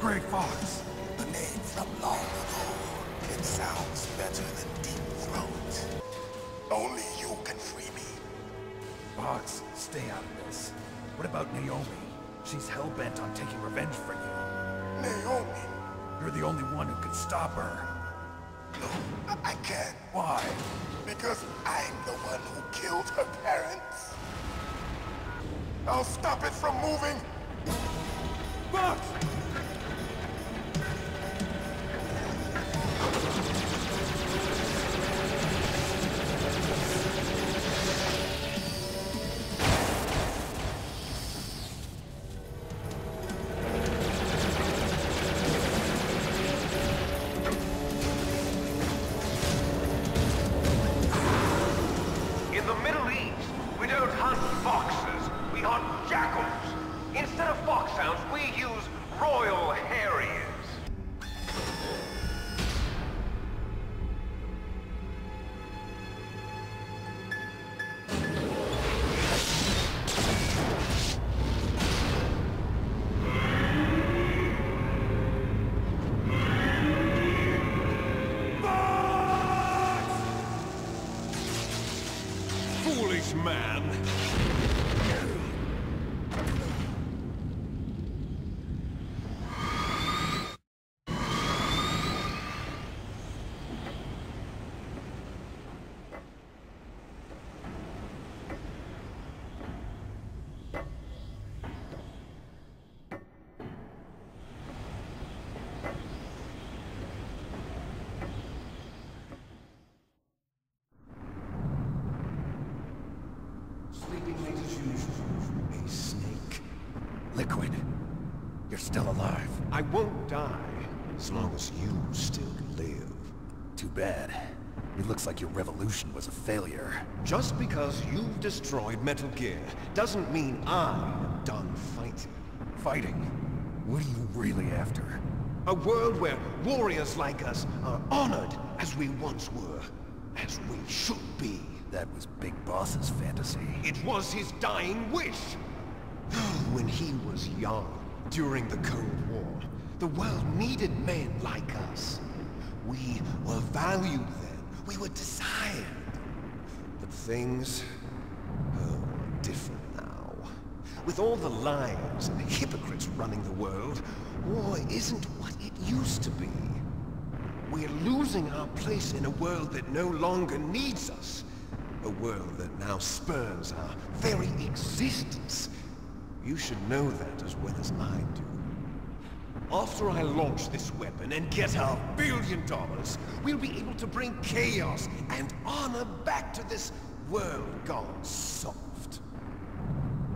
Gray Fox. A name from long ago. It sounds better than Deep Throat. Only you can free me. Fox, stay out of this. What about Naomi? She's hell-bent on taking revenge for you. Naomi? You're the only one who can stop her. No, I can't. Why? Because I'm the one who killed her parents. I'll stop it from moving. Fox! Man. A snake. Liquid. You're still alive. I won't die as long as you still live. Too bad. It looks like your revolution was a failure. Just because you've destroyed Metal Gear doesn't mean I'm done fighting. Fighting? What are you really after? A world where warriors like us are honored as we once were, as we should be. That was Big Boss's fantasy. It was his dying wish. When he was young, during the Cold War, the world needed men like us. We were valued then. We were desired. But things are different now. With all the lies and hypocrites running the world, war isn't what it used to be. We're losing our place in a world that no longer needs us. A world that now spurns our very existence. You should know that as well as I do. After I launch this weapon and get our $1 billion, we'll be able to bring chaos and honor back to this world gone soft.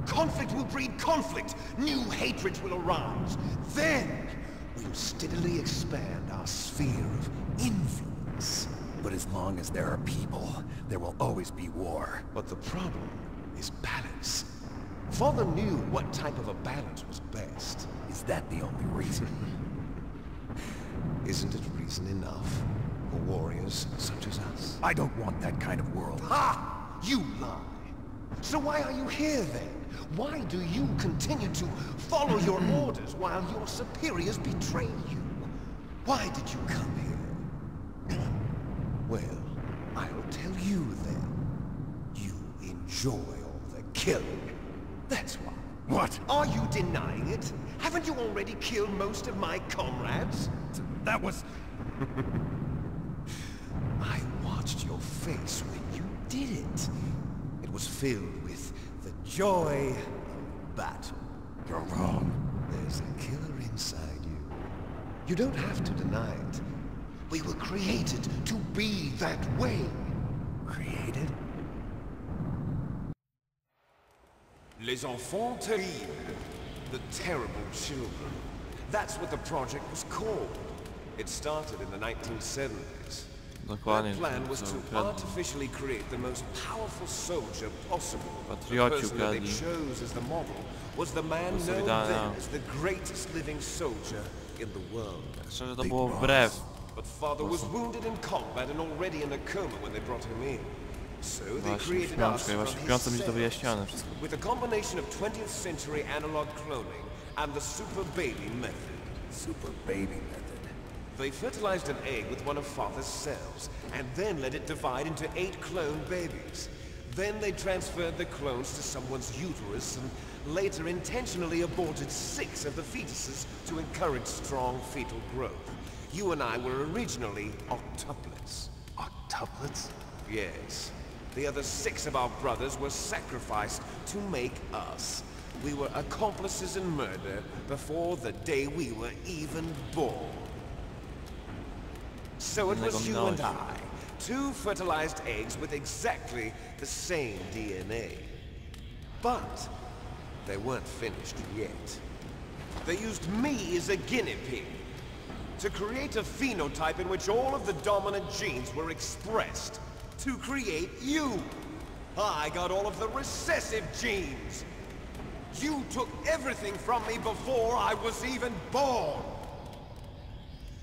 Conflict will breed conflict. New hatreds will arise. Then, we'll steadily expand our sphere of influence. But as long as there are people, there will always be war. But the problem is balance. Father knew what type of a balance was best. Is that the only reason? Isn't it reason enough for warriors such as us? I don't want that kind of world. Ha! You lie. So why are you here then? Why do you continue to follow your orders while your superiors betray you? Why did you come here? Well, I'll tell you then. You enjoy all the killing. That's why. What? Are you denying it? Haven't you already killed most of my comrades? That was... I watched your face when you did it. It was filled with the joy of battle. You're wrong. There's a killer inside you. You don't have to deny it. We were created to be that way. Created? Les enfants terribles. The terrible children. That's what the project was called. It started in the 1970s. Dokładnie. The plan was to artificially create the most powerful soldier possible. The Patrioci person that they ukradli. chose as the model was the man known then as the greatest living soldier in the world. Szczerze to było wbrew. But father was wounded in combat and already in a coma when they brought him in. So they Właśnie created us śpiączka i from właśnie his śpiącą będzie to cells wyjaśnione wszystko. with a combination of 20th century analog cloning and the super baby method. Super baby method. They fertilized an egg with one of Father's cells, and then let it divide into 8 clone babies. Then they transferred the clones to someone's uterus, and later intentionally aborted 6 of the fetuses to encourage strong fetal growth. You and I were originally octuplets. Octuplets? Yes. The other 6 of our brothers were sacrificed to make us. We were accomplices in murder before the day we were even born. So it was you and I, 2 fertilized eggs with exactly the same DNA. But they weren't finished yet. They used me as a guinea pig to create a phenotype in which all of the dominant genes were expressed. To create you. I got all of the recessive genes. You took everything from me before I was even born.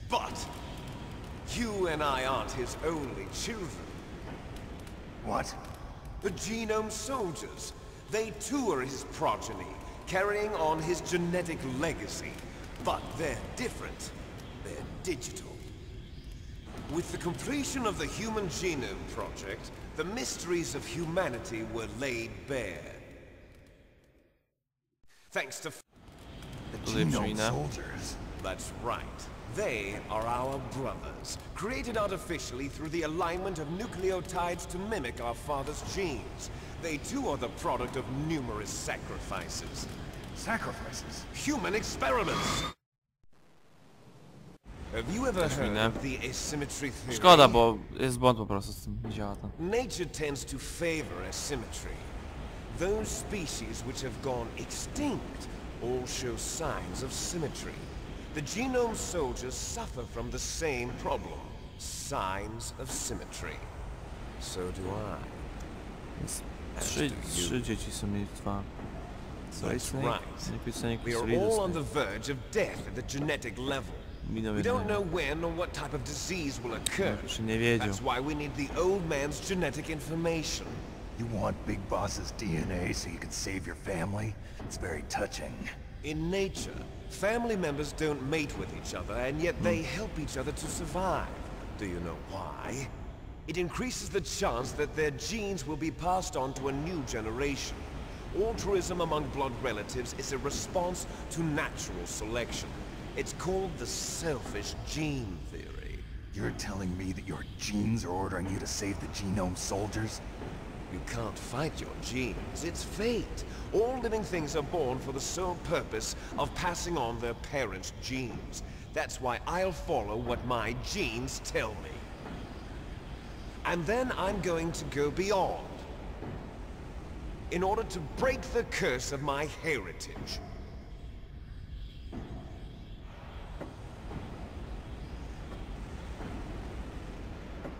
But you and I aren't his only children. What? The genome soldiers. They too are his progeny, carrying on his genetic legacy. But they're different. They're digital. With the completion of the Human Genome Project, the mysteries of humanity were laid bare. Thanks to The genome soldiers. That's right. They are our brothers, created artificially through the alignment of nucleotides to mimic our father's genes. They too are the product of numerous sacrifices. Sacrifices? Human experiments! Have you ever heard of the asymmetry theory? Szkoda, bo jest błąd po prostu z tym, nie działa to. Nature tends to favor asymmetry. Those species which have gone extinct all show signs of symmetry. The genome soldiers suffer from the same problem. Signs of symmetry. So do I. Trzy dzieci są mieli 2. That's right. We are all on the verge of death at the genetic level. We don't know when or what type of disease will occur. That's why we need the old man's genetic information. You want Big Boss's DNA so you can save your family? It's very touching. In nature, family members don't mate with each other, and yet they help each other to survive. Do you know why? It increases the chance that their genes will be passed on to a new generation. Altruism among blood relatives is a response to natural selection. It's called the selfish gene theory. You're telling me that your genes are ordering you to save the genome soldiers? You can't fight your genes. It's fate. All living things are born for the sole purpose of passing on their parents' genes. That's why I'll follow what my genes tell me. And then I'm going to go beyond. In order to break the curse of my heritage.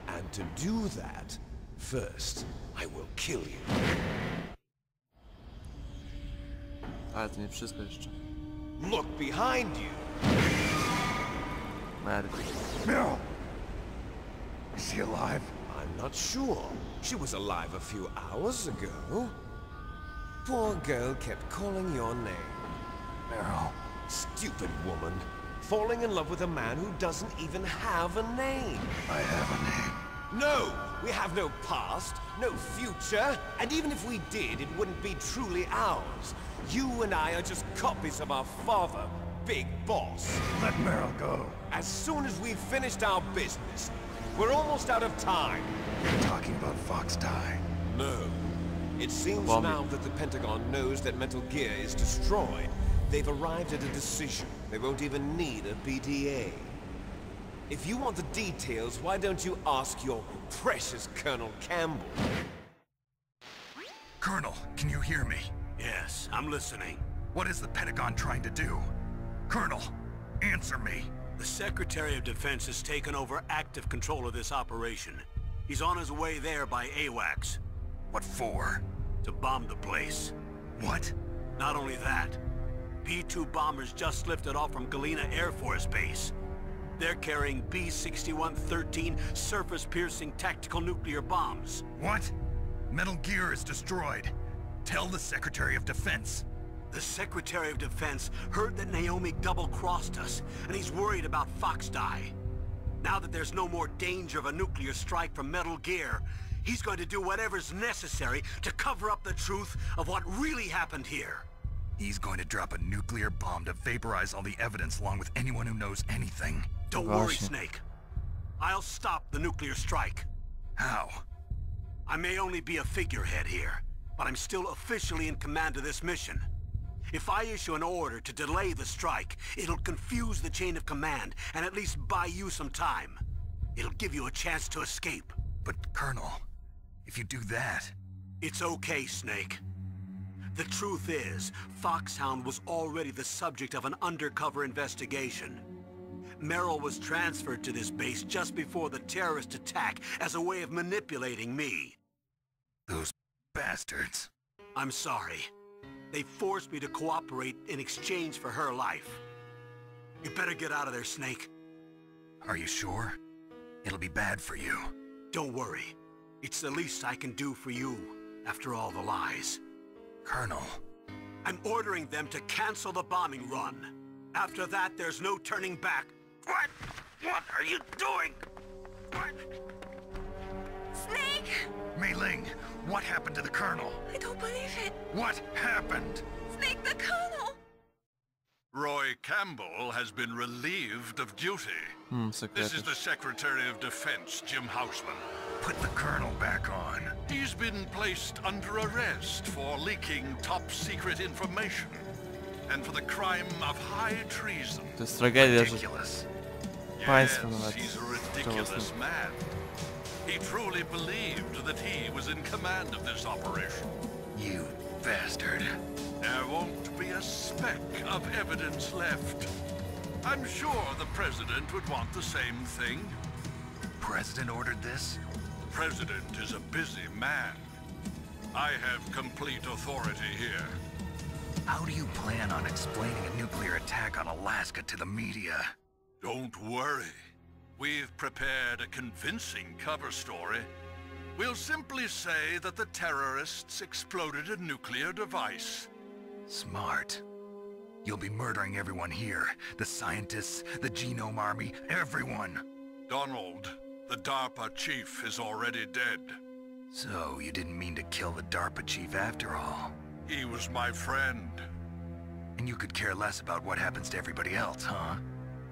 And to do that, first, I will kill you. Ale to nie wszystko jeszcze. Look behind you. Meryl! Is she alive? I'm not sure. She was alive a few hours ago. Poor girl kept calling your name. Meryl. Stupid woman. Falling in love with a man who doesn't even have a name. I have a name. No! We have no past, no future, and even if we did, it wouldn't be truly ours. You and I are just copies of our father, Big Boss. Let Meryl go. As soon as we've finished our business, we're almost out of time. You're talking about Fox Die. No. It seems now that the Pentagon knows that Metal Gear is destroyed. They've arrived at a decision. They won't even need a BDA. If you want the details, why don't you ask your precious Colonel Campbell? Colonel, can you hear me? Yes, I'm listening. What is the Pentagon trying to do? Colonel, answer me. The Secretary of Defense has taken over active control of this operation. He's on his way there by AWACS. What for? To bomb the place. What? Not only that, B-2 bombers just lifted off from Galena Air Force Base. They're carrying B-6113 surface-piercing tactical nuclear bombs. What? Metal Gear is destroyed. Tell the Secretary of Defense. The Secretary of Defense heard that Naomi double-crossed us, and he's worried about Fox Die. Now that there's no more danger of a nuclear strike from Metal Gear, he's going to do whatever's necessary to cover up the truth of what really happened here. He's going to drop a nuclear bomb to vaporize all the evidence along with anyone who knows anything. Don't worry, Snake. I'll stop the nuclear strike. How? I may only be a figurehead here, but I'm still officially in command of this mission. If I issue an order to delay the strike, it'll confuse the chain of command and at least buy you some time. It'll give you a chance to escape. But, Colonel, if you do that... It's okay, Snake. The truth is, Foxhound was already the subject of an undercover investigation. Merrill was transferred to this base just before the terrorist attack as a way of manipulating me. Those bastards. I'm sorry. They forced me to cooperate in exchange for her life. You better get out of there, Snake. Are you sure? It'll be bad for you. Don't worry. It's the least I can do for you, after all the lies. Colonel. I'm ordering them to cancel the bombing run. After that, there's no turning back. What? What are you doing? What? Snake! Mei Ling, what happened to the Colonel? I don't believe it. What happened? Snake, the Colonel! Roy Campbell has been relieved of duty. This is the Secretary of Defense, Jim Houseman. Put the Colonel back on. He's been placed under arrest for leaking top-secret information and for the crime of high treason. To jest tragedia, że Ridiculous. państwo Yes, nawet he's a ridiculous man. He truly believed that he was in command of this operation. You bastard. There won't be a speck of evidence left. I'm sure the President would want the same thing. President ordered this? President is a busy man. I have complete authority here. How do you plan on explaining a nuclear attack on Alaska to the media? Don't worry. We've prepared a convincing cover story. We'll simply say that the terrorists exploded a nuclear device. Smart. You'll be murdering everyone here. The scientists, the Genome Army, everyone. Donald, the DARPA chief, is already dead. So, you didn't mean to kill the DARPA chief after all. He was my friend. And you could care less about what happens to everybody else, huh?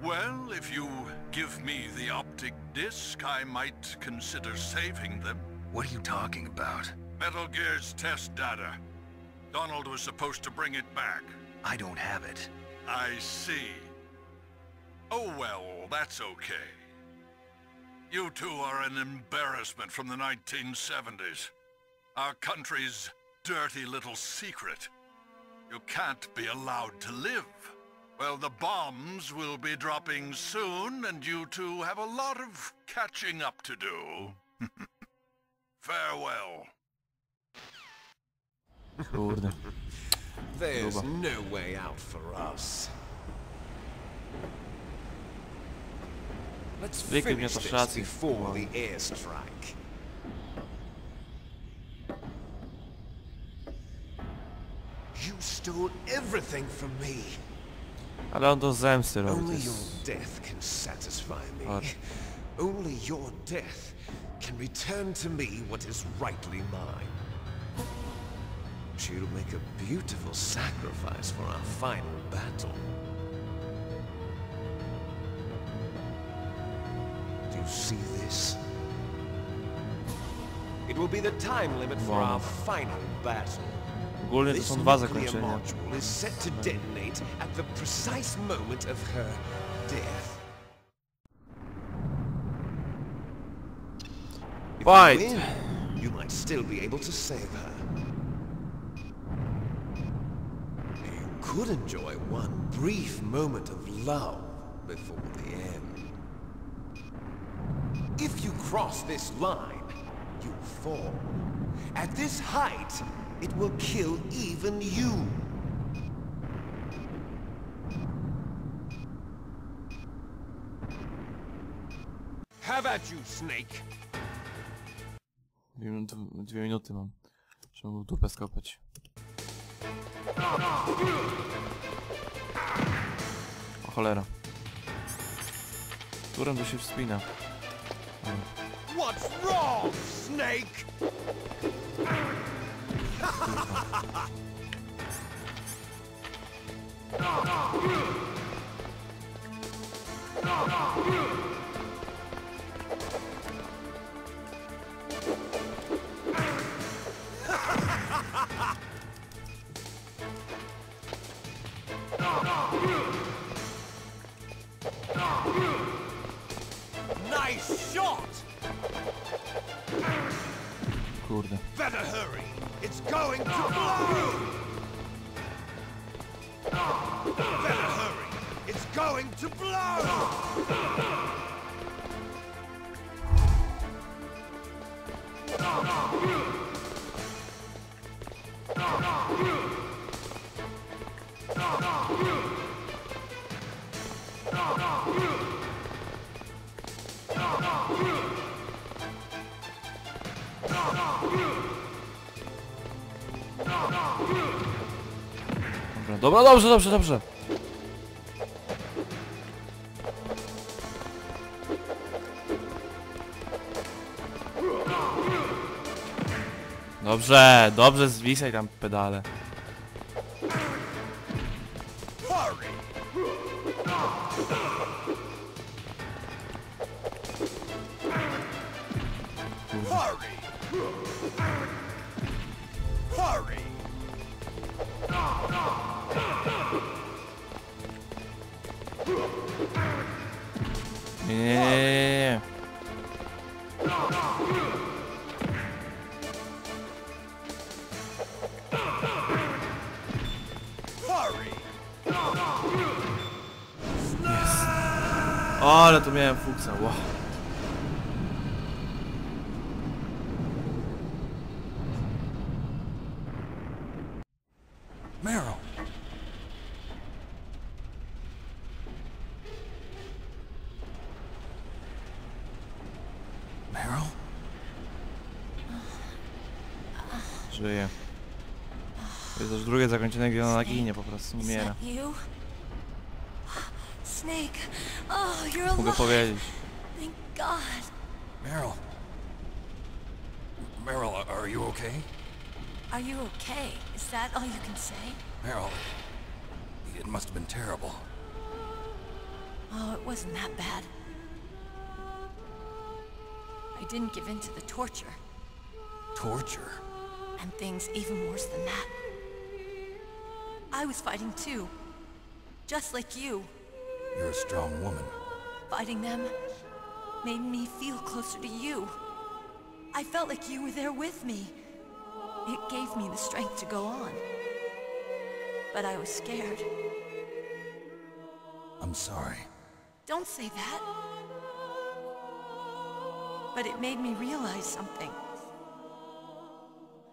Well, if you give me the optic disc, I might consider saving them. What are you talking about? Metal Gear's test data. Donald was supposed to bring it back. I don't have it. I see. Oh well, that's okay. You two are an embarrassment from the 1970s. Our country's dirty little secret. You can't be allowed to live. Well, the bombs will be dropping soon, and you two have a lot of catching up to do. Farewell. kurde. There's no way out for us. Let's finish this before the airstrike. You stole everything from me. Ale on do zemsty robi. Only your death can satisfy me. Only your death can return to me what is rightly mine. She'll make a beautiful sacrifice for our final battle. Do you see this? It will be the time limit for our final battle. Ogólnie to są dwa zakończenia. Module is set to detonate at the precise moment of her death. Fight! If you win, you might still be able to save her. You could enjoy one brief moment of love before the end. If you cross this line, you fall. At this height, it will kill even you. Have at you, Snake. 2 minuty mam, żeby mu dupę skopać. O cholera. Którym to się wspina? What's wrong, Snake? Nice shot! Kurde. Better hurry! It's going to blow! Better hurry! It's going to blow! Dobra, dobrze. Dobrze, zwisaj tam pedale. Hurry! Hurry! Hurry! Nie. Hurry! O, ale tu miałem fuksa, wow. Meryl! Meryl? Żyje. To jest już drugie zakończenie, gdzie ona ginie, po prostu umiera. You? Snake. Oh, you're Mogę alive. powiedzieć. Thank God. Meryl? Meryl, are you okay? Are you okay? Is that all you can say? Meryl, it must have been terrible. Oh, it wasn't that bad. I didn't give in to the torture. Torture? And things even worse than that. I was fighting too. Just like you. You're a strong woman. Fighting them made me feel closer to you. I felt like you were there with me. It gave me the strength to go on. But I was scared. I'm sorry. Don't say that. But it made me realize something.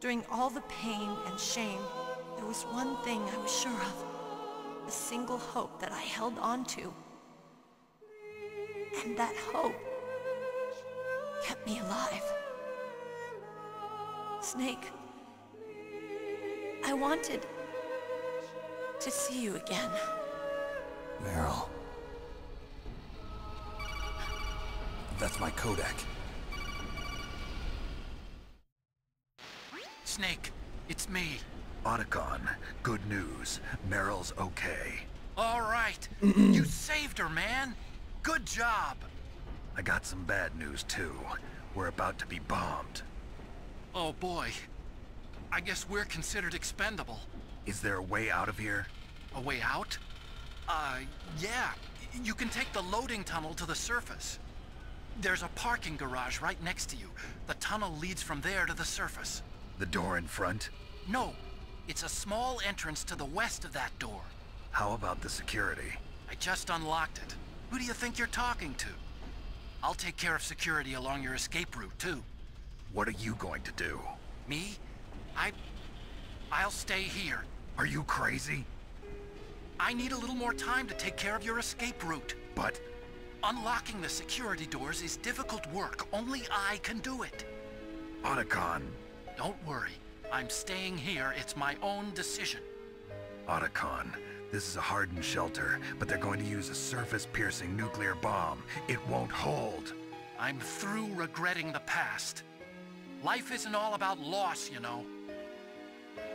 During all the pain and shame, there was one thing I was sure of. A single hope that I held on to. And that hope kept me alive. Snake, I wanted to see you again. Meryl. That's my Kodak. Snake, it's me. Otacon, good news. Meryl's okay. All right. You saved her, man. Good job. I got some bad news too. We're about to be bombed. Oh boy. I guess we're considered expendable. Is there a way out of here? A way out? Yeah. You can take the loading tunnel to the surface. There's a parking garage right next to you. The tunnel leads from there to the surface. The door in front? No. It's a small entrance to the west of that door. How about the security? I just unlocked it. Who do you think you're talking to? I'll take care of security along your escape route, too. What are you going to do? Me? I'll stay here. Are you crazy? I need a little more time to take care of your escape route. But Unlocking the security doors is difficult work. Only I can do it. Otacon, Don't worry. I'm staying here. It's my own decision. Otacon, this is a hardened shelter, but they're going to use a surface-piercing nuclear bomb. It won't hold. I'm through regretting the past. Life isn't all about loss, you know.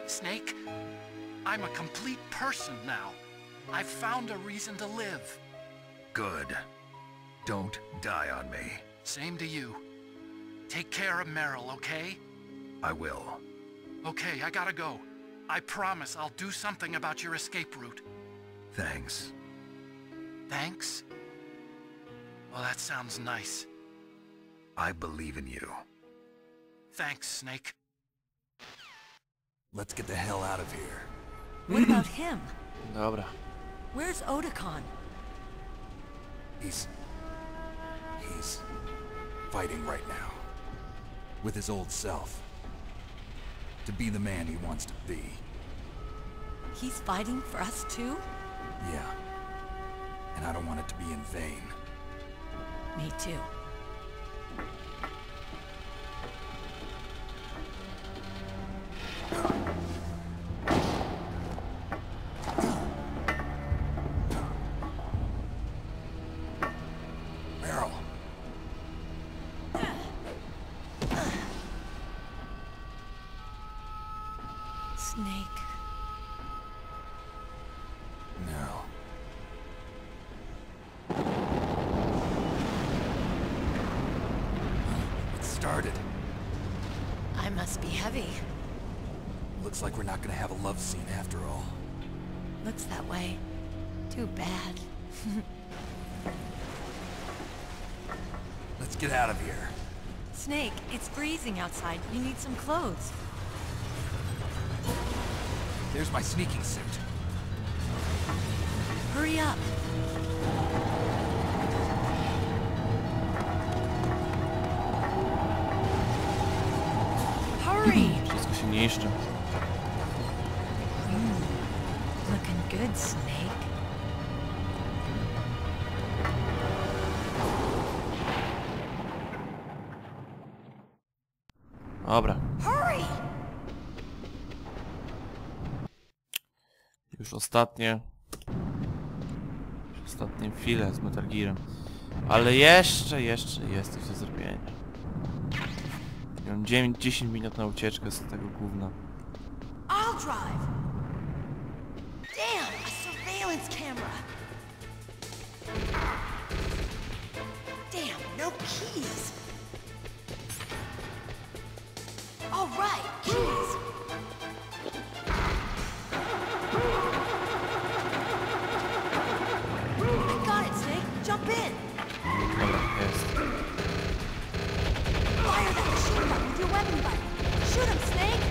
Snake, I'm a complete person now. I've found a reason to live. Good. Don't die on me. Same to you. Take care of Meryl, okay? I will. Okay, I gotta go. I promise I'll do something about your escape route. Thanks. Thanks? Well, that sounds nice. I believe in you. Thanks, Snake. Let's get the hell out of here. What about him? Dobra. Where's Otacon? He's fighting right now. With his old self. To be the man he wants to be. He's fighting for us too? Yeah. And I don't want it to be in vain. Me too. Meryl. Snake. No. It started. I must be heavy. Looks like we're not gonna have a love scene after all. Looks that way. Too bad. Let's get out of here. Snake, it's freezing outside. You need some clothes. There's my sneaking suit. Hurry up. Hurry! Wszystko się niszczy. Looking good, Snake. Dobra. Hurry! Już ostatnie chwile z Metal Gearem. Ale jeszcze jest coś do zrobienia. Mam 10 minut na ucieczkę z tego gówna. I'll drive. Damn, a surveillance camera. Damn, no keys. All right, keys. I got it, Snake. Jump in. Dobra, jest. Fire that machine gun with your weapon button. Shoot him, Snake.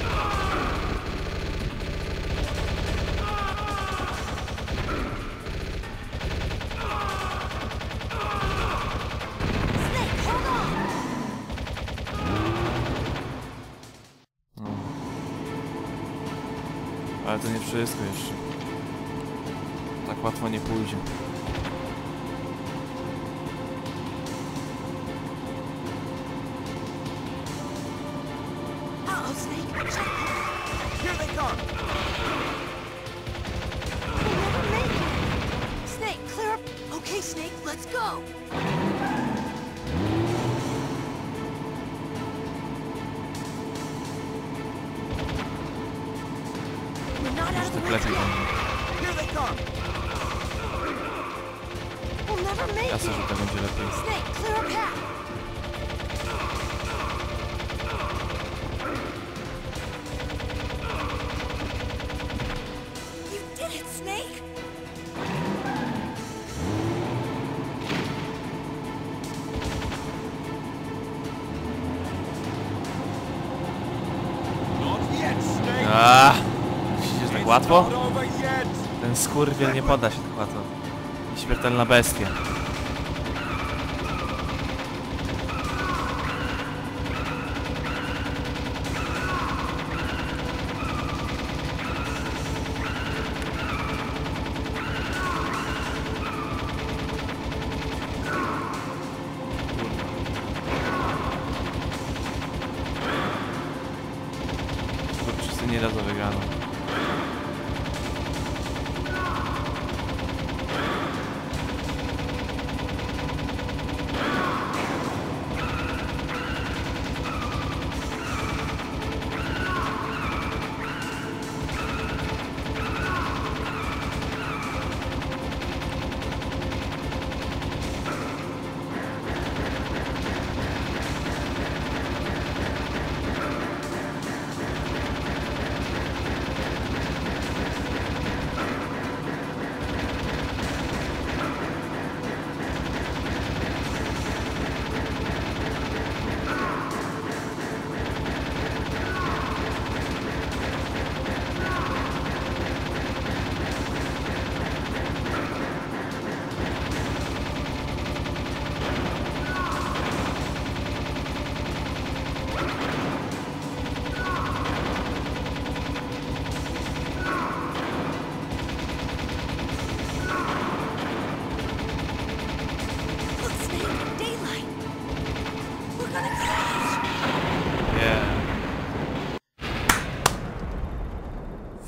Snake, hold on. Ale to nie wszystko jeszcze. Tak łatwo nie pójdzie. Uh-oh, Snake. Check. Here they come! We'll never make it. Snake, clear up. Okay, Snake, let's go. We're not out of the woods Lepiej. yet. Here they come! We'll never make Jasne, że it. to będzie lepiej. Snake, clear a path. You did it, Snake. Myślicie, że tak łatwo? Ten skurwiel nie poda się tak łatwo. Śmiertelna bestia. niedawno wygrano.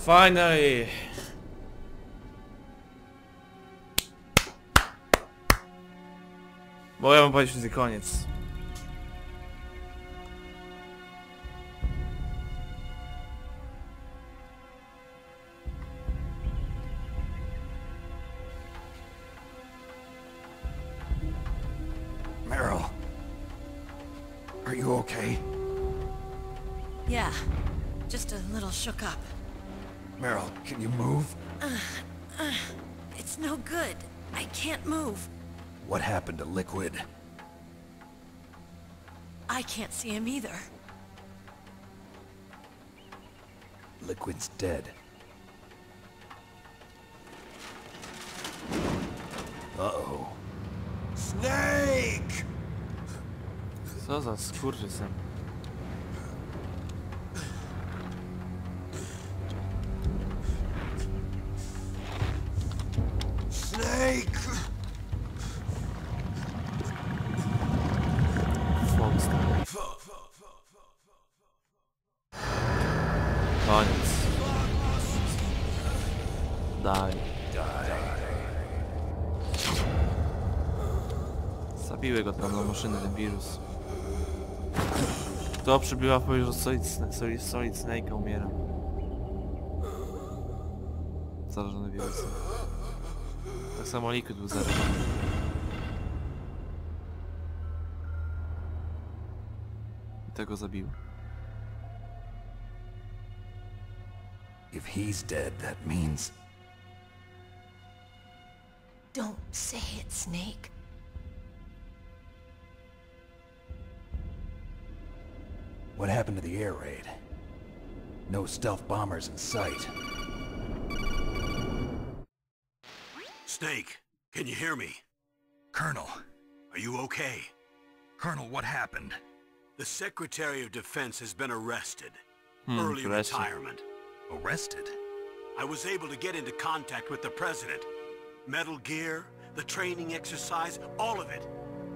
Finally! Bo ja mam powiedzieć, że koniec. Meryl, are you okay? Yeah, just a little shook up. Meryl, can you move? It's no good. I can't move. What happened to Liquid? I can't see him either. Liquid's dead. Uh-oh. Snake! Co za skurczysem. Snake! Koniec. Daj. Zabiły go tam na maszyny, ten wirus. To przybyła w powieść, że Solid Snake umiera. Zarażony wirusem. Tak samo Liquid był zarażony. I tego zabił. If he's dead, that means... Don't say it, Snake. What happened to the air raid? No stealth bombers in sight. Snake, can you hear me? Colonel. Are you okay? Colonel, what happened? The Secretary of Defense has been arrested. Early retirement. Arrested? I was able to get into contact with the President. Metal Gear, the training exercise, all of it.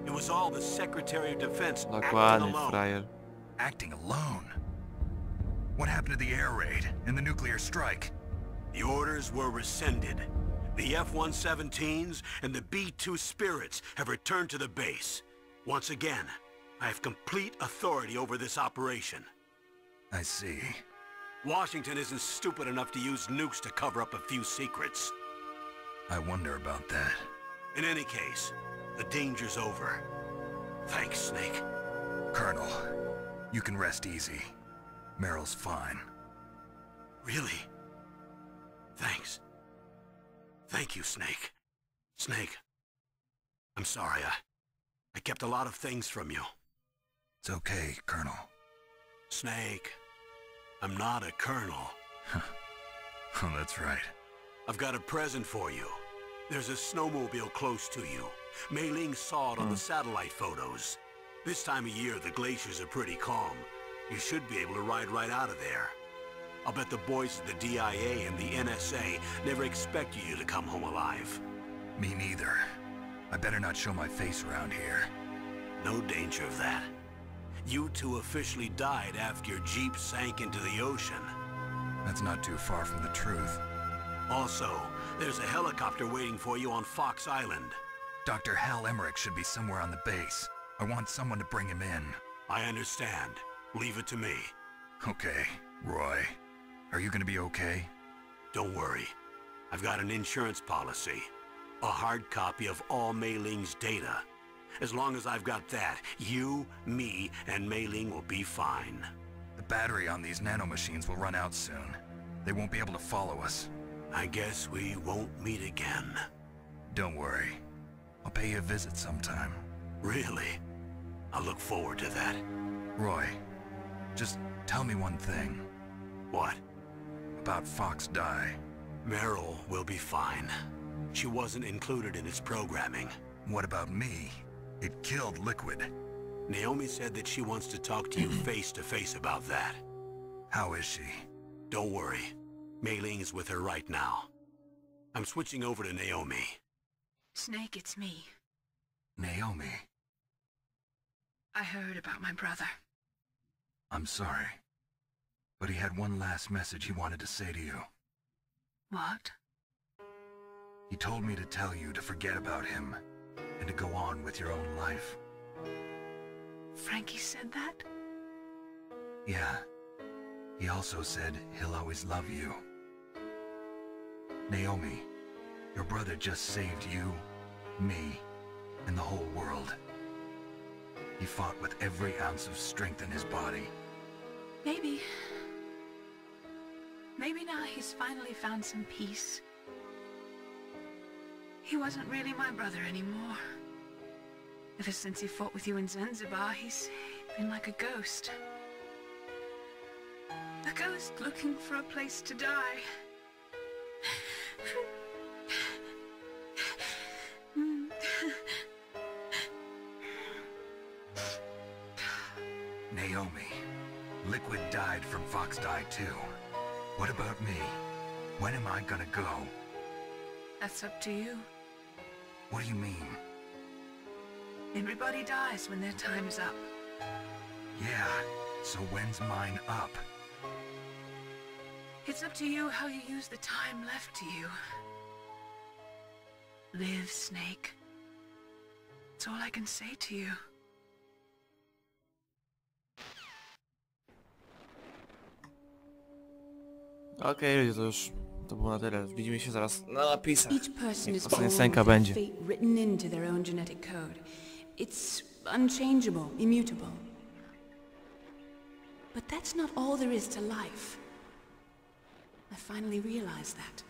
It was all the Secretary of Defense acting alone. Frajer. Acting alone? What happened to the air raid and the nuclear strike? The orders were rescinded. The F-117s and the B-2 Spirits have returned to the base. Once again, I have complete authority over this operation. I see. Washington isn't stupid enough to use nukes to cover up a few secrets. I wonder about that. In any case, the danger's over. Thanks, Snake. Colonel, you can rest easy. Meryl's fine. Really? Thanks. Thank you, Snake. Snake, I'm sorry. I kept a lot of things from you. It's okay, Colonel. Snake, I'm not a colonel. Oh, that's right. I've got a present for you. There's a snowmobile close to you. Mei Ling saw it on the satellite photos. This time of year, the glaciers are pretty calm. You should be able to ride right out of there. I'll bet the boys at the DIA and the NSA never expected you to come home alive. Me neither. I better not show my face around here. No danger of that. You two officially died after your jeep sank into the ocean. That's not too far from the truth. Also, there's a helicopter waiting for you on Fox Island. Dr. Hal Emmerich should be somewhere on the base. I want someone to bring him in. I understand. Leave it to me. Okay, Roy. Are you gonna be okay? Don't worry. I've got an insurance policy. A hard copy of all Mei Ling's data. As long as I've got that, you, me, and Mei Ling will be fine. The battery on these nanomachines will run out soon. They won't be able to follow us. I guess we won't meet again. Don't worry. I'll pay you a visit sometime. Really? I look forward to that. Roy, just tell me one thing. What? About Fox Die. Meryl will be fine. She wasn't included in its programming. What about me? It killed Liquid. Naomi said that she wants to talk to you face to face about that. How is she? Don't worry. Mei Ling is with her right now. I'm switching over to Naomi. Snake, it's me. Naomi. I heard about my brother. I'm sorry. But he had one last message he wanted to say to you. What? He told me to tell you to forget about him and to go on with your own life. Frankie said that? Yeah. He also said he'll always love you. Naomi, your brother just saved you, me, and the whole world. He fought with every ounce of strength in his body. Maybe. Maybe now he's finally found some peace. He wasn't really my brother anymore. Ever since he fought with you in Zanzibar, he's been like a ghost. A ghost looking for a place to die. Naomi, Liquid died from Fox Die too. What about me? When am I gonna go? That's up to you. What do you mean? Everybody dies when their time is up. Yeah, so when's mine up? It's up to you how you use the time left to you. Live, Snake. That's all I can say to you. Okej, to było na tyle. Widzimy się zaraz na napisach. Each person Niech is ostatnia born scenka with their będzie. fate written into their own genetic code. It's unchangeable, immutable. But that's not all there is to life. I finally realized that.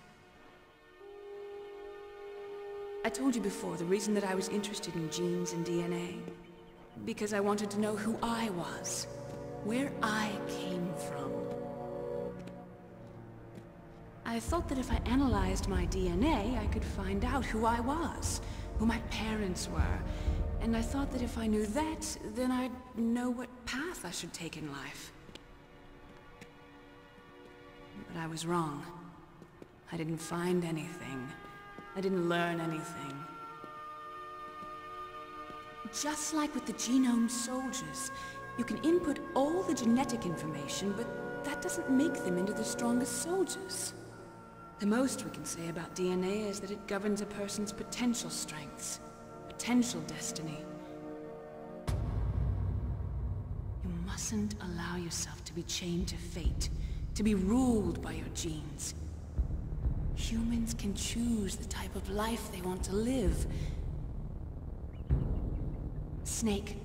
I told you before the reason that I was interested in genes and DNA. Because I wanted to know who I was. Where I came from. I thought that if I analyzed my DNA, I could find out who I was, who my parents were, and I thought that if I knew that, then I'd know what path I should take in life. But I was wrong. I didn't find anything. I didn't learn anything. Just like with the genome soldiers, you can input all the genetic information, but that doesn't make them into the strongest soldiers. The most we can say about DNA is that it governs a person's potential strengths, potential destiny. You mustn't allow yourself to be chained to fate, to be ruled by your genes. Humans can choose the type of life they want to live. Snake,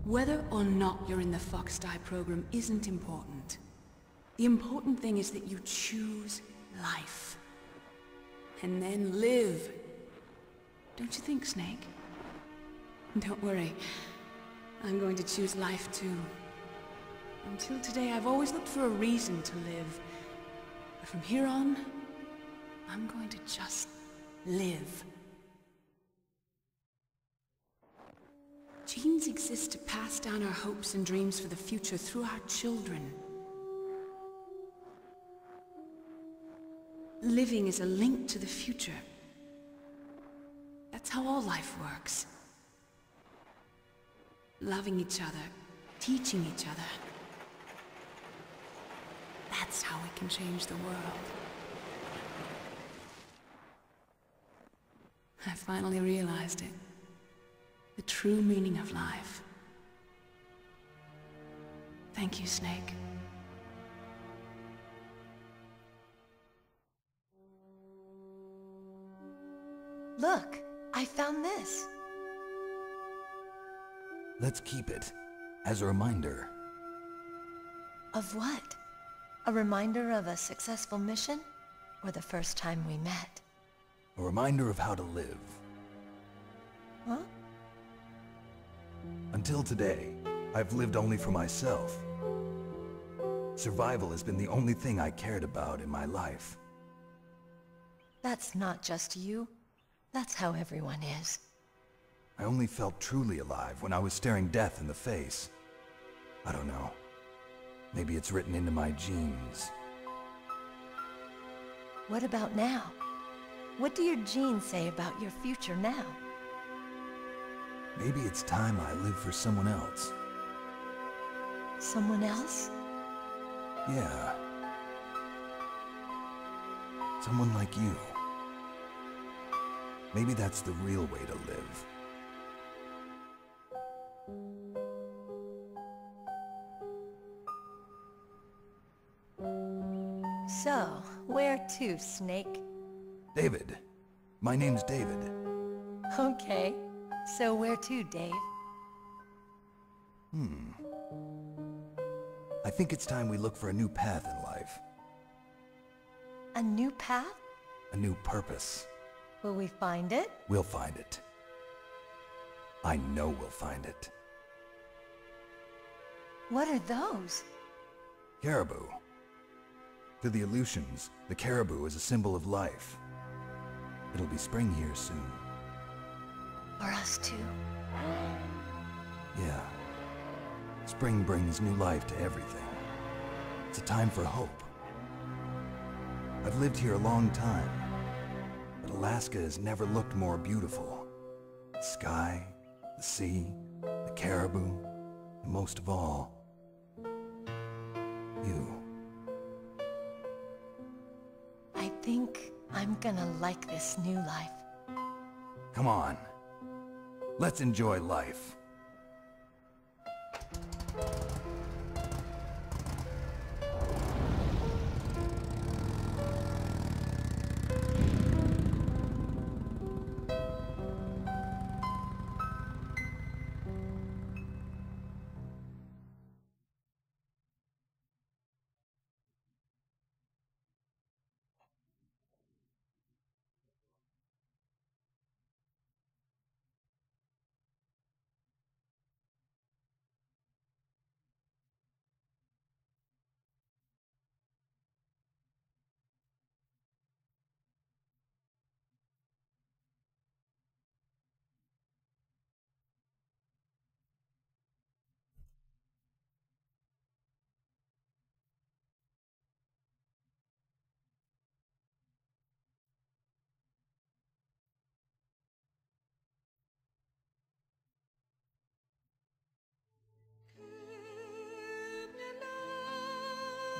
whether or not you're in the Fox Die program isn't important. The important thing is that you choose life. And then live. Don't you think, Snake? Don't worry. I'm going to choose life too. Until today, I've always looked for a reason to live. But from here on, I'm going to just live. Genes exist to pass down our hopes and dreams for the future through our children. Living is a link to the future. That's how all life works. Loving each other, teaching each other. That's how we can change the world. I finally realized it. The true meaning of life. Thank you, Snake. Look, I found this. Let's keep it as a reminder. Of what? A reminder of a successful mission? Or the first time we met? A reminder of how to live. Huh? Until today, I've lived only for myself. Survival has been the only thing I cared about in my life. That's not just you. That's how everyone is. I only felt truly alive when I was staring death in the face. I don't know. Maybe it's written into my genes. What about now? What do your genes say about your future now? Maybe it's time I live for someone else. Someone else? Yeah. Someone like you. Maybe that's the real way to live. So, where to, Snake? David. My name's David. Okay. So where to, Dave? I think it's time we look for a new path in life. A new path? A new purpose. Will we find it? We'll find it. I know we'll find it. What are those? Caribou. To the Aleutians, the caribou is a symbol of life. It'll be spring here soon. For us too. Yeah. Spring brings new life to everything. It's a time for hope. I've lived here a long time, but Alaska has never looked more beautiful. The sky, the sea, the caribou, and most of all, you. I think I'm gonna like this new life. Come on. Let's enjoy life.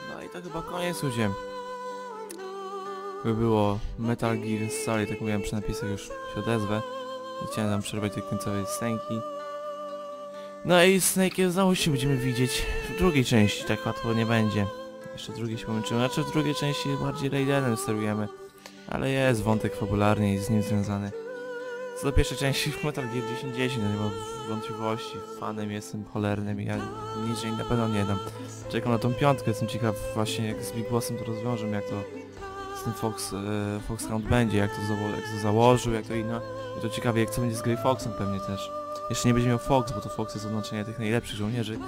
No i to chyba koniec ludzie. By było Metal Gear Solid, tak mówiłem przy napisach, już się odezwę. Nie chciałem tam przerwać tej końcowej scenki. No i Snake'iem znowu się będziemy widzieć w drugiej części, tak łatwo nie będzie. Jeszcze drugiej się pomęczymy, znaczy w drugiej części bardziej Raidenem sterujemy. Ale jest wątek fabularny i z nim związany. Co do pierwszej części Metal Gear 1010, no nie mam wątpliwości, fanem jestem cholernym i ja niczej na pewno nie dam. Czekam na tą piątkę, jestem ciekaw właśnie jak z Big Bossem to rozwiążę, jak to z tym Foxhound będzie, jak to założył, jak to inno. I to ciekawie jak co będzie z Grey Foxem pewnie też. Jeszcze nie będzie miał Fox, bo to Fox jest oznaczenie tych najlepszych żołnierzy,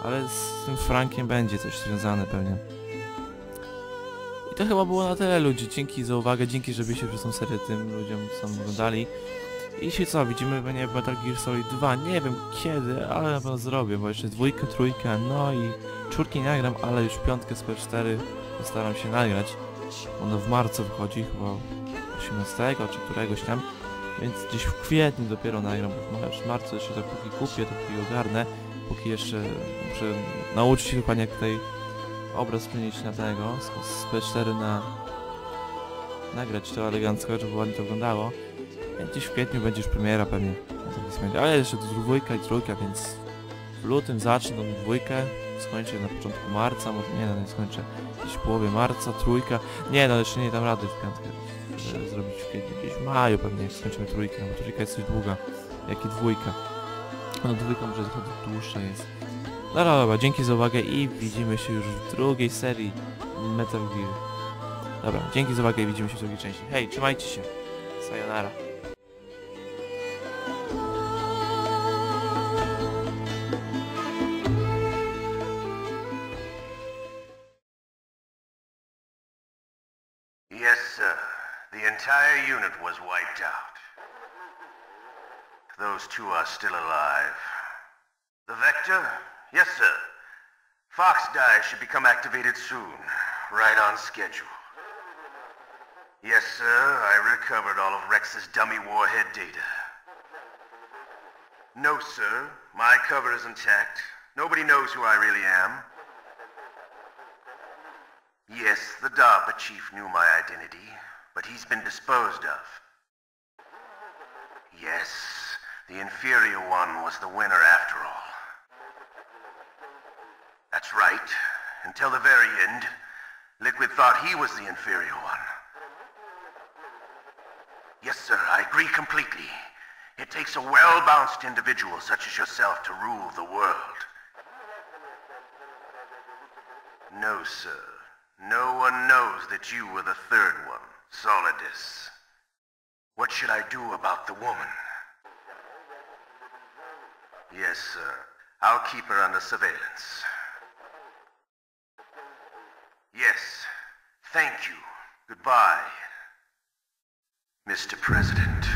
ale z tym Frankiem będzie coś związane pewnie. I to chyba było na tyle ludzi, dzięki za uwagę, dzięki że byście przez tą serię tym ludziom co oglądali. I się co, widzimy pewnie Metal Gear Solid 2, nie wiem kiedy, ale na pewno zrobię, bo jeszcze dwójkę, trójkę, no i czwórki nie nagram, ale już piątkę z PS4 postaram się nagrać. Ono w marcu wychodzi, chyba 18 czy któregoś tam, więc gdzieś w kwietniu dopiero nagram, bo w marcu jeszcze tak póki kupię, to póki ogarnę, póki jeszcze muszę nauczyć się dokładnie jak tutaj obraz zmienić na tego, z P4 nagrać to elegancko, żeby ładnie to wyglądało. Gdzieś w kwietniu będzie już premiera pewnie. Ale jeszcze dwójka i trójka, więc w lutym zacznę tą dwójkę, skończę na początku marca, może nie, no nie skończę gdzieś w połowie marca, trójka. Nie, no jeszcze nie dam rady w piątkę zrobić w kwietniu, gdzieś w maju pewnie jak skończymy trójkę, no bo trójka jest coś długa, jak i dwójka. No dwójka może trochę dłuższa jest. No dobra, dzięki za uwagę i widzimy się już w drugiej serii Metal Gear. Dobra, dzięki za uwagę i widzimy się w drugiej części. Hej, trzymajcie się. Sayonara. Yes, sir. The entire unit was wiped out. Those two are still alive. The Vector? Yes, sir. Fox Die should become activated soon. Right on schedule. Yes, sir. I recovered all of Rex's dummy warhead data. No, sir. My cover is intact. Nobody knows who I really am. Yes, the DARPA chief knew my identity, but he's been disposed of. Yes, the inferior one was the winner after all. That's right. Until the very end, Liquid thought he was the inferior one. Yes, sir, I agree completely. It takes a well-balanced individual such as yourself to rule the world. No, sir. No one knows that you were the third one, Solidus. What should I do about the woman? Yes, sir. I'll keep her under surveillance. Yes. Thank you. Goodbye, Mr. President.